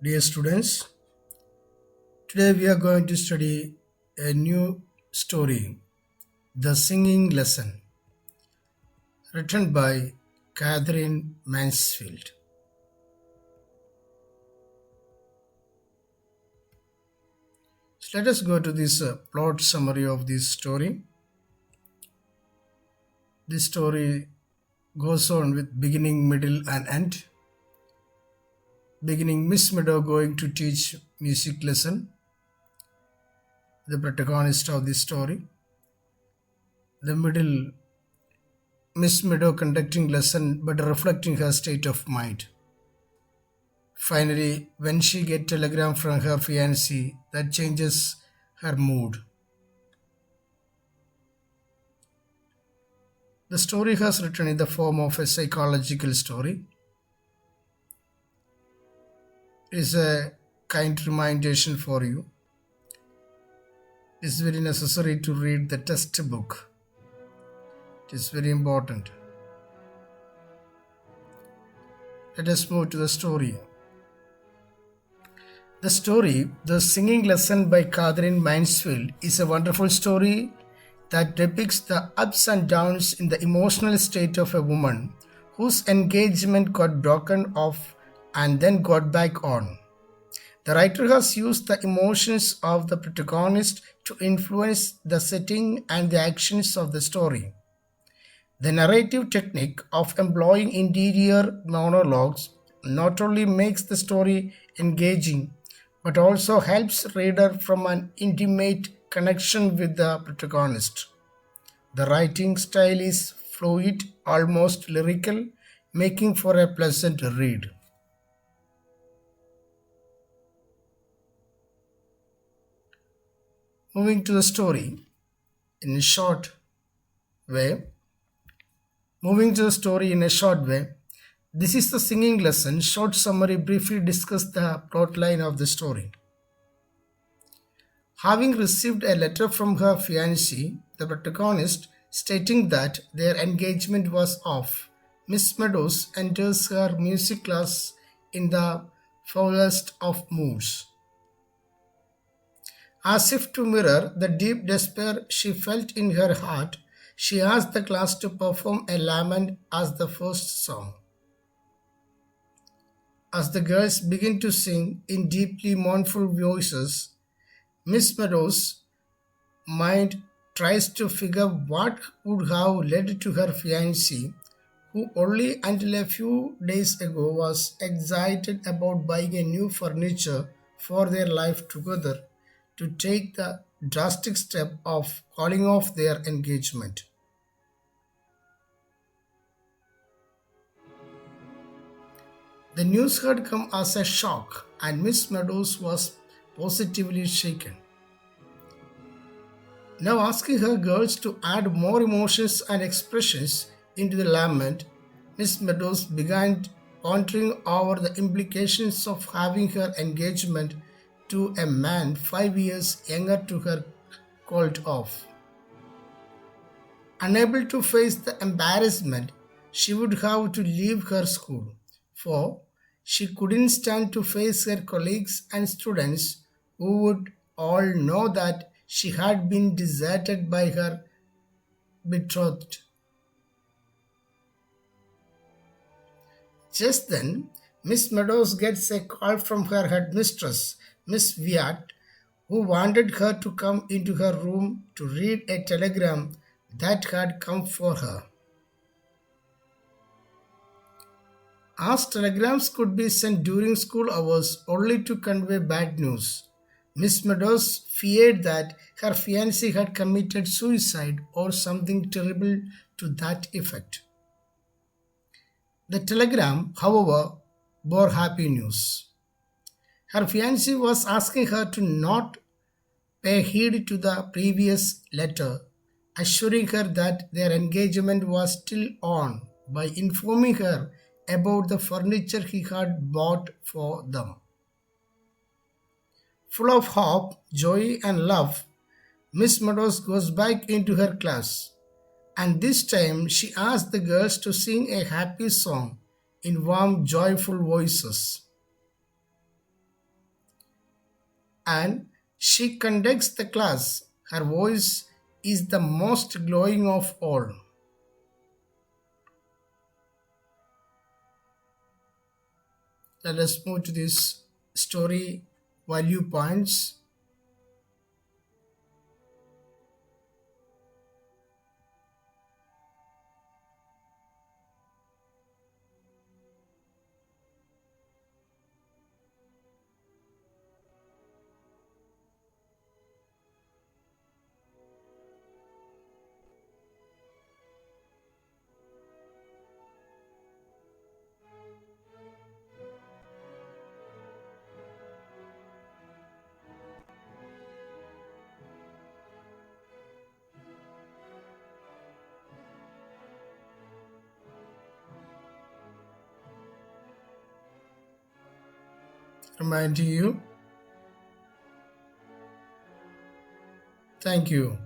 Dear students, today we are going to study a new story, The Singing Lesson, written by Catherine Mansfield. So let us go to this plot summary of this story. This story goes on with beginning, middle, and end. Beginning, Miss Meadow going to teach music lesson, the protagonist of this story. The middle, Miss Meadow conducting lesson but reflecting her state of mind. Finally, when she get telegram from her fiancé, that changes her mood. The story has written in the form of a psychological story. It is a kind recommendation for you. It is very necessary to read the textbook. It is very important. Let us move to the story. The story, The Singing Lesson by Catherine Mansfield, is a wonderful story that depicts the ups and downs in the emotional state of a woman whose engagement got broken off and then got back on. The writer has used the emotions of the protagonist to influence the setting and the actions of the story. The narrative technique of employing interior monologues not only makes the story engaging but also helps reader from an intimate connection with the protagonist. The writing style is fluid, almost lyrical, making for a pleasant read. Moving to the story in a short way. Moving to the story in a short way, this is the singing lesson. Short summary briefly discuss the plot line of the story. Having received a letter from her fiancé, the protagonist, stating that their engagement was off, Miss Meadows enters her music class in the foulest of moods. As if to mirror the deep despair she felt in her heart, she asked the class to perform a lament as the first song. As the girls begin to sing in deeply mournful voices, Miss Meadows' mind tries to figure what would have led to her fiancé, who only until a few days ago was excited about buying a new furniture for their life together, to take the drastic step of calling off their engagement. The news had come as a shock, and Miss Meadows was positively shaken. Now, asking her girls to add more emotions and expressions into the lament, Miss Meadows began pondering over the implications of having her engagement to a man 5 years younger to her called off. Unable to face the embarrassment, she would have to leave her school, for she couldn't stand to face her colleagues and students who would all know that she had been deserted by her betrothed. Just then, Miss Meadows gets a call from her headmistress, Miss Wyatt, who wanted her to come into her room to read a telegram that had come for her. As telegrams could be sent during school hours only to convey bad news, Miss Meadows feared that her fiancé had committed suicide or something terrible to that effect. The telegram, however, bore happy news. Her fiancé was asking her to not pay heed to the previous letter, assuring her that their engagement was still on by informing her about the furniture he had bought for them. Full of hope, joy, and love, Miss Meadows goes back into her class, and this time she asks the girls to sing a happy song in warm, joyful voices. and she conducts the class. Her voice is the most glowing of all. Let us move to this story value points. Reminding you. Thank you.